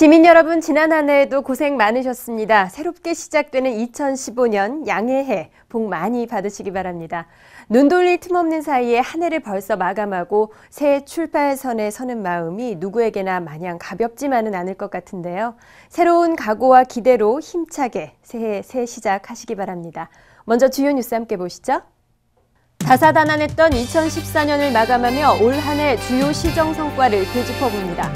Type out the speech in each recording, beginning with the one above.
시민 여러분, 지난 한 해에도 고생 많으셨습니다. 새롭게 시작되는 2015년 양해해 복 많이 받으시기 바랍니다. 눈 돌릴 틈 없는 사이에 한 해를 벌써 마감하고 새해 출발선에 서는 마음이 누구에게나 마냥 가볍지만은 않을 것 같은데요. 새로운 각오와 기대로 힘차게 새해 새 시작하시기 바랍니다. 먼저 주요 뉴스 함께 보시죠. 다사다난했던 2014년을 마감하며 올 한 해 주요 시정 성과를 되짚어봅니다.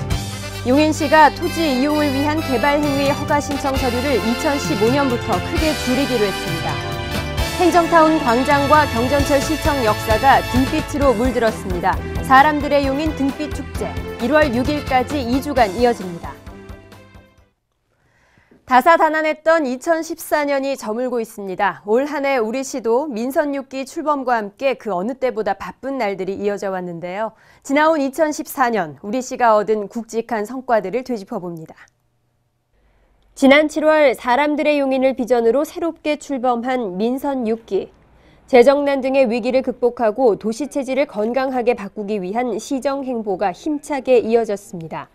용인시가 토지 이용을 위한 개발 행위 허가 신청 서류를 2015년부터 크게 줄이기로 했습니다. 행정타운 광장과 경전철 시청 역사가 등빛으로 물들었습니다. 사람들의 용인 등빛 축제 1월 6일까지 2주간 이어집니다. 다사다난했던 2014년이 저물고 있습니다. 올 한 해 우리 시도 민선 6기 출범과 함께 그 어느 때보다 바쁜 날들이 이어져 왔는데요. 지나온 2014년 우리 시가 얻은 굵직한 성과들을 되짚어봅니다. 지난 7월 사람들의 용인을 비전으로 새롭게 출범한 민선 6기. 재정난 등의 위기를 극복하고 도시 체질을 건강하게 바꾸기 위한 시정 행보가 힘차게 이어졌습니다.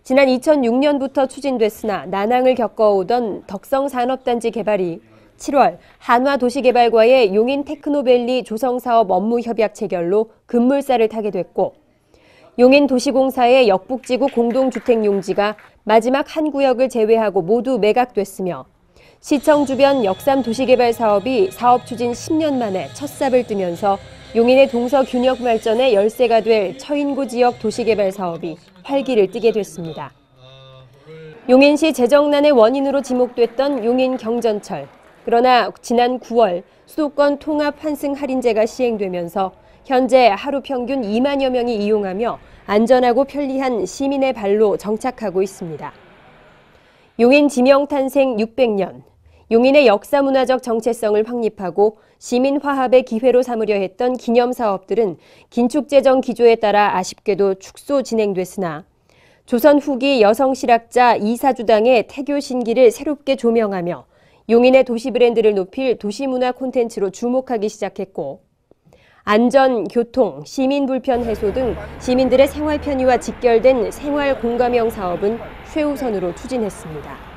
지난 2006년부터 추진됐으나 난항을 겪어오던 덕성산업단지 개발이 7월 한화도시개발과의 용인 테크노밸리 조성사업 업무협약 체결로 급물살을 타게 됐고 용인도시공사의 역북지구 공동주택용지가 마지막 한 구역을 제외하고 모두 매각됐으며 시청 주변 역삼도시개발 사업이 사업 추진 10년 만에 첫 삽을 뜨면서 용인의 동서균역 발전의 열쇠가 될 처인구 지역 도시개발 사업이 활기를 띠게 됐습니다. 용인시 재정난의 원인으로 지목됐던 용인 경전철. 그러나 지난 9월 수도권 통합 환승 할인제가 시행되면서 현재 하루 평균 2만여 명이 이용하며 안전하고 편리한 시민의 발로 정착하고 있습니다. 용인 지명 탄생 600년. 용인의 역사문화적 정체성을 확립하고 시민 화합의 기회로 삼으려 했던 기념사업들은 긴축재정 기조에 따라 아쉽게도 축소 진행됐으나 조선 후기 여성실학자 이사주당의 태교 신기를 새롭게 조명하며 용인의 도시 브랜드를 높일 도시문화 콘텐츠로 주목하기 시작했고 안전, 교통, 시민 불편 해소 등 시민들의 생활 편의와 직결된 생활 공감형 사업은 최우선으로 추진했습니다.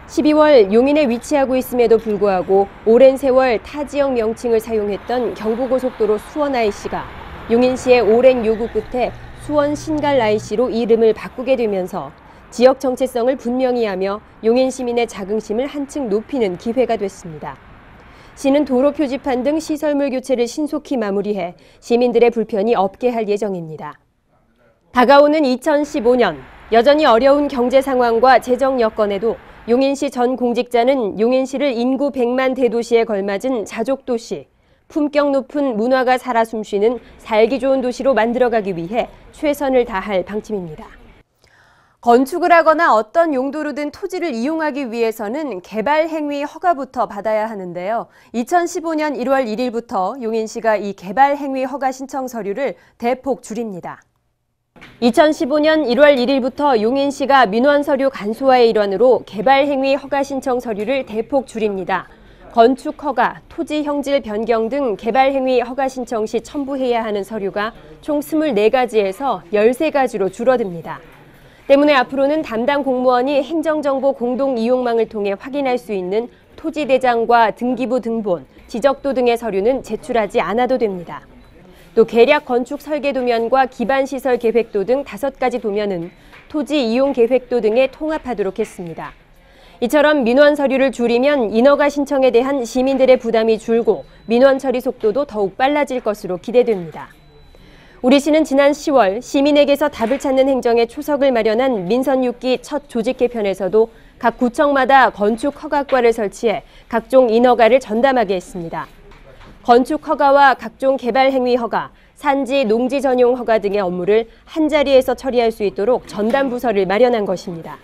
12월 용인에 위치하고 있음에도 불구하고 오랜 세월 타 지역 명칭을 사용했던 경부고속도로 수원 IC가 용인시의 오랜 요구 끝에 수원 신갈 IC로 이름을 바꾸게 되면서 지역 정체성을 분명히 하며 용인 시민의 자긍심을 한층 높이는 기회가 됐습니다. 시는 도로 표지판 등 시설물 교체를 신속히 마무리해 시민들의 불편이 없게 할 예정입니다. 다가오는 2015년, 여전히 어려운 경제 상황과 재정 여건에도 용인시 전 공직자는 용인시를 인구 100만 대도시에 걸맞은 자족도시, 품격 높은 문화가 살아 숨쉬는 살기 좋은 도시로 만들어가기 위해 최선을 다할 방침입니다. 건축을 하거나 어떤 용도로든 토지를 이용하기 위해서는 개발 행위 허가부터 받아야 하는데요. 2015년 1월 1일부터 용인시가 이 개발 행위 허가 신청 서류를 대폭 줄입니다. 2015년 1월 1일부터 용인시가 민원 서류 간소화의 일환으로 개발 행위 허가 신청 서류를 대폭 줄입니다. 건축 허가, 토지 형질 변경 등 개발 행위 허가 신청 시 첨부해야 하는 서류가 총 24가지에서 13가지로 줄어듭니다. 때문에 앞으로는 담당 공무원이 행정정보 공동 이용망을 통해 확인할 수 있는 토지대장과 등기부 등본, 지적도 등의 서류는 제출하지 않아도 됩니다. 또 계략 건축 설계 도면과 기반시설 계획도 등 5가지 도면은 토지 이용 계획도 등에 통합하도록 했습니다. 이처럼 민원 서류를 줄이면 인허가 신청에 대한 시민들의 부담이 줄고 민원 처리 속도도 더욱 빨라질 것으로 기대됩니다. 우리 시는 지난 10월 시민에게서 답을 찾는 행정의 초석을 마련한 민선 6기 첫 조직 개편에서도 각 구청마다 건축 허가과를 설치해 각종 인허가를 전담하게 했습니다. 건축 허가와 각종 개발 행위 허가, 산지, 농지 전용 허가 등의 업무를 한자리에서 처리할 수 있도록 전담 부서를 마련한 것입니다.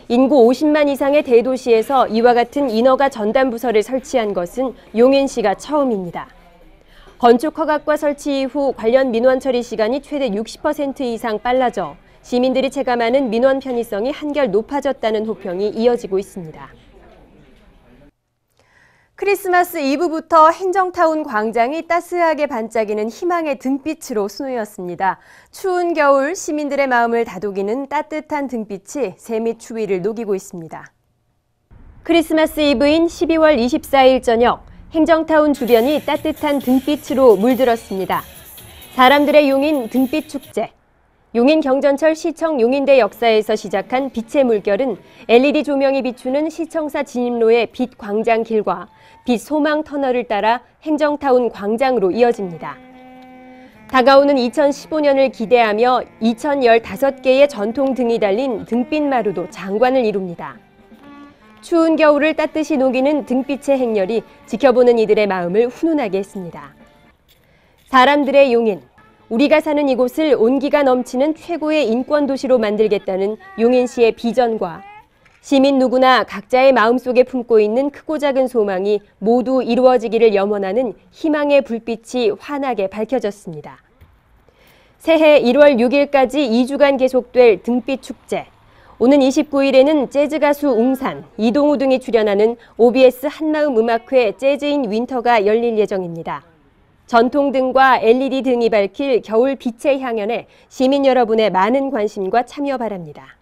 인구 50만 이상의 대도시에서 이와 같은 인허가 전담 부서를 설치한 것은 용인시가 처음입니다. 건축 허가과 설치 이후 관련 민원 처리 시간이 최대 60% 이상 빨라져 시민들이 체감하는 민원 편의성이 한결 높아졌다는 호평이 이어지고 있습니다. 크리스마스 이브부터 행정타운 광장이 따스하게 반짝이는 희망의 등빛으로 수놓였습니다. 추운 겨울 시민들의 마음을 다독이는 따뜻한 등빛이 세미 추위를 녹이고 있습니다. 크리스마스 이브인 12월 24일 저녁, 행정타운 주변이 따뜻한 등빛으로 물들었습니다. 사람들의 용인 등빛 축제. 용인 경전철 시청 용인대 역사에서 시작한 빛의 물결은 LED 조명이 비추는 시청사 진입로의 빛 광장 길과 빛 소망 터널을 따라 행정타운 광장으로 이어집니다. 다가오는 2015년을 기대하며 2015개의 전통 등이 달린 등빛 마루도 장관을 이룹니다. 추운 겨울을 따뜻이 녹이는 등빛의 행렬이 지켜보는 이들의 마음을 훈훈하게 했습니다. 사람들의 용인. 우리가 사는 이곳을 온기가 넘치는 최고의 인권 도시로 만들겠다는 용인시의 비전과 시민 누구나 각자의 마음속에 품고 있는 크고 작은 소망이 모두 이루어지기를 염원하는 희망의 불빛이 환하게 밝혀졌습니다. 새해 1월 6일까지 2주간 계속될 등빛 축제. 오는 29일에는 재즈 가수 웅산, 이동우 등이 출연하는 OBS 한마음 음악회 재즈인 윈터가 열릴 예정입니다. 전통등과 LED 등이 밝힐 겨울 빛의 향연에 시민 여러분의 많은 관심과 참여 바랍니다.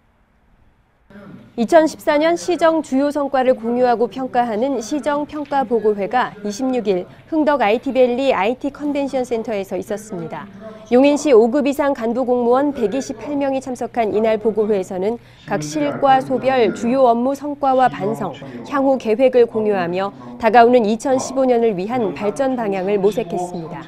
2014년 시정 주요 성과를 공유하고 평가하는 시정평가보고회가 26일 흥덕 IT밸리 IT 컨벤션 센터에서 있었습니다. 용인시 5급 이상 간부 공무원 128명이 참석한 이날 보고회에서는 각 실과 소별 주요 업무 성과와 반성, 향후 계획을 공유하며 다가오는 2015년을 위한 발전 방향을 모색했습니다.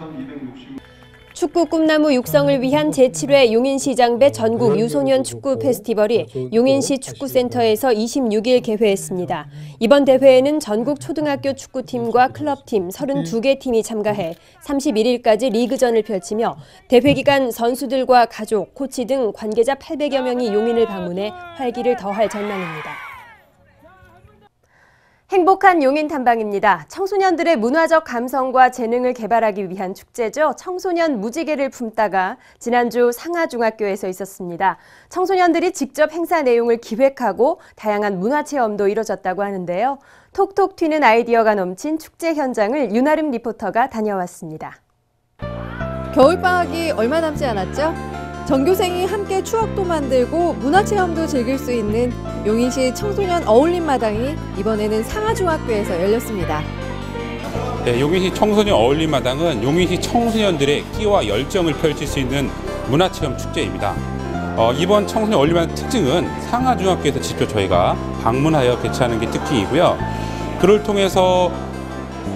축구 꿈나무 육성을 위한 제7회 용인시장배 전국 유소년 축구 페스티벌이 용인시 축구센터에서 26일 개회했습니다. 이번 대회에는 전국 초등학교 축구팀과 클럽팀 32개 팀이 참가해 31일까지 리그전을 펼치며 대회 기간 선수들과 가족, 코치 등 관계자 800여 명이 용인을 방문해 활기를 더할 전망입니다. 행복한 용인 탐방입니다. 청소년들의 문화적 감성과 재능을 개발하기 위한 축제죠. 청소년 무지개를 품다가 지난주 상하중학교에서 있었습니다. 청소년들이 직접 행사 내용을 기획하고 다양한 문화체험도 이뤄졌다고 하는데요. 톡톡 튀는 아이디어가 넘친 축제 현장을 윤아름 리포터가 다녀왔습니다. 겨울방학이 얼마 남지 않았죠? 전교생이 함께 추억도 만들고 문화체험도 즐길 수 있는 용인시 청소년 어울림마당이 이번에는 상하중학교에서 열렸습니다. 네, 용인시 청소년 어울림마당은 용인시 청소년들의 끼와 열정을 펼칠 수 있는 문화체험 축제입니다. 이번 청소년 어울림마당 특징은 상하중학교에서 직접 저희가 방문하여 개최하는 게 특징이고요. 그를 통해서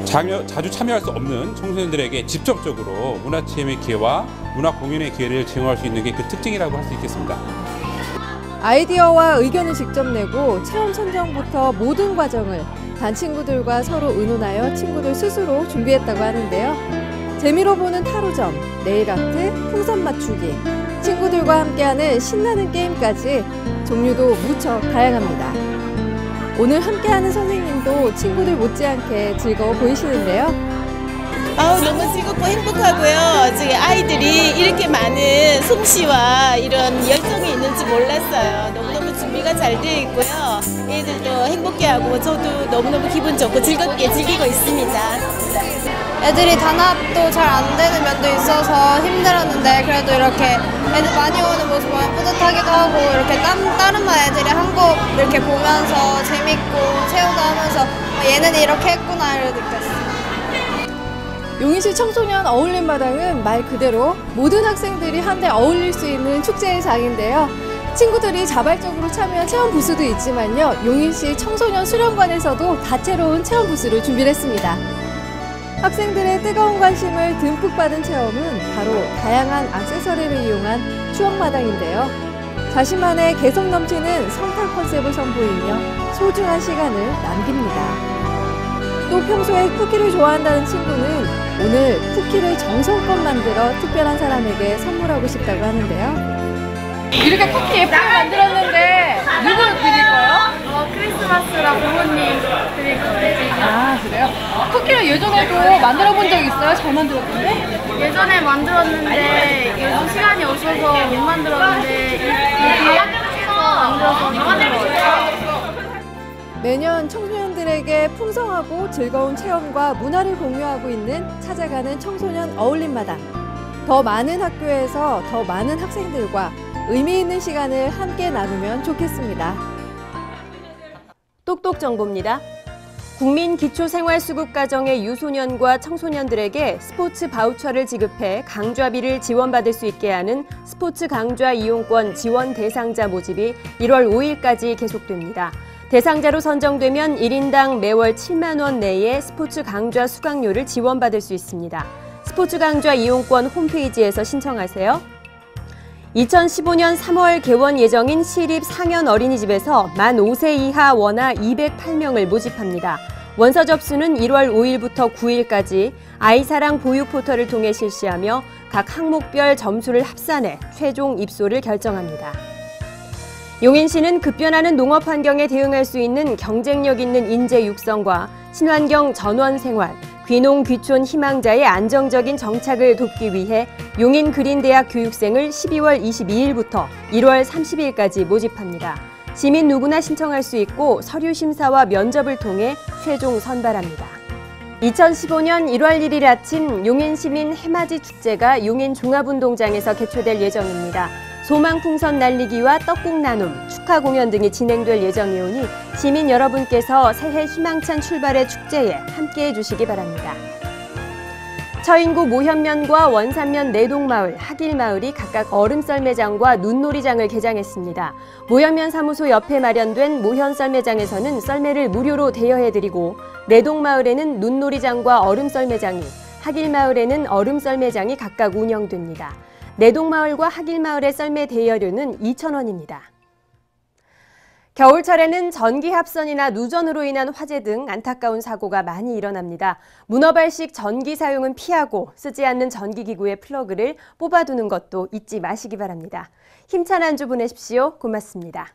자주 참여할 수 없는 청소년들에게 직접적으로 문화체험의 기회와 문화 공연의 기회를 제공할 수 있는 게 그 특징이라고 할 수 있겠습니다. 아이디어와 의견을 직접 내고 체험 선정부터 모든 과정을 반 친구들과 서로 의논하여 친구들 스스로 준비했다고 하는데요. 재미로 보는 타로점, 네일아트, 풍선 맞추기, 친구들과 함께하는 신나는 게임까지 종류도 무척 다양합니다. 오늘 함께하는 선생님도 친구들 못지않게 즐거워 보이시는데요. 너무 즐겁고 행복하고요. 지금 아이들이 이렇게 많은 솜씨와 이런 열정이 있는지 몰랐어요. 너무너무 준비가 잘 되어 있고요. 애들도 행복해하고 저도 너무너무 기분 좋고 즐겁게 즐기고 있습니다. 애들이 단합도 잘 안 되는 면도 있어서 힘들었는데 그래도 이렇게 애들 많이 오는 모습 보면 뿌듯하기도 하고 이렇게 다른 반 애들이 한 곡 이렇게 보면서 재밌고 체험도 하면서 얘는 이렇게 했구나 이렇게 느꼈어요. 용인시 청소년 어울림마당은 말 그대로 모든 학생들이 한데 어울릴 수 있는 축제의 장인데요. 친구들이 자발적으로 참여한 체험 부스도 있지만요. 용인시 청소년 수련관에서도 다채로운 체험 부스를 준비했습니다. 학생들의 뜨거운 관심을 듬뿍 받은 체험은 바로 다양한 액세서리를 이용한 추억마당인데요. 자신만의 개성 넘치는 성탄 컨셉을 선보이며 소중한 시간을 남깁니다. 또 평소에 쿠키를 좋아한다는 친구는 오늘 쿠키를 정성껏 만들어 특별한 사람에게 선물하고 싶다고 하는데요. 이렇게 쿠키 예쁘게 만들었는데 누구 드릴 거예요? 크리스마스라 부모님 드릴 거예요. 아, 그래요? 쿠키를 예전에도 만들어 본 적 있어요? 잘 만들었던데? 예전에 만들었는데 요즘 시간이 없어서 못 만들었는데 방학에서 만들어서 매년 청소년들의 청소년들에게 풍성하고 즐거운 체험과 문화를 공유하고 있는 찾아가는 청소년 어울림마당. 더 많은 학교에서 더 많은 학생들과 의미 있는 시간을 함께 나누면 좋겠습니다. 똑똑 정보입니다. 국민기초생활수급과정의 유소년과 청소년들에게 스포츠 바우처를 지급해 강좌비를 지원받을 수 있게 하는 스포츠 강좌 이용권 지원 대상자 모집이 1월 5일까지 계속됩니다. 대상자로 선정되면 1인당 매월 7만 원 내에 스포츠 강좌 수강료를 지원받을 수 있습니다. 스포츠 강좌 이용권 홈페이지에서 신청하세요. 2015년 3월 개원 예정인 시립 상현 어린이집에서 만 5세 이하 원아 208명을 모집합니다. 원서 접수는 1월 5일부터 9일까지 아이사랑 보육 포털을 통해 실시하며 각 항목별 점수를 합산해 최종 입소를 결정합니다. 용인시는 급변하는 농업 환경에 대응할 수 있는 경쟁력 있는 인재 육성과 친환경 전원 생활, 귀농 귀촌 희망자의 안정적인 정착을 돕기 위해 용인 그린대학 교육생을 12월 22일부터 1월 30일까지 모집합니다. 시민 누구나 신청할 수 있고 서류 심사와 면접을 통해 최종 선발합니다. 2015년 1월 1일 아침 용인시민 해맞이 축제가 용인 종합운동장에서 개최될 예정입니다. 소망풍선 날리기와 떡국 나눔, 축하 공연 등이 진행될 예정이오니 시민 여러분께서 새해 희망찬 출발의 축제에 함께해 주시기 바랍니다. 처인구 모현면과 원산면 내동마을, 하길마을이 각각 얼음썰매장과 눈놀이장을 개장했습니다. 모현면 사무소 옆에 마련된 모현썰매장에서는 썰매를 무료로 대여해드리고 내동마을에는 눈놀이장과 얼음썰매장이, 하길마을에는 얼음썰매장이 각각 운영됩니다. 내동마을과 하길마을의 썰매 대여료는 2,000원입니다. 겨울철에는 전기합선이나 누전으로 인한 화재 등 안타까운 사고가 많이 일어납니다. 문어발식 전기 사용은 피하고 쓰지 않는 전기기구의 플러그를 뽑아두는 것도 잊지 마시기 바랍니다. 힘찬 한 주 보내십시오. 고맙습니다.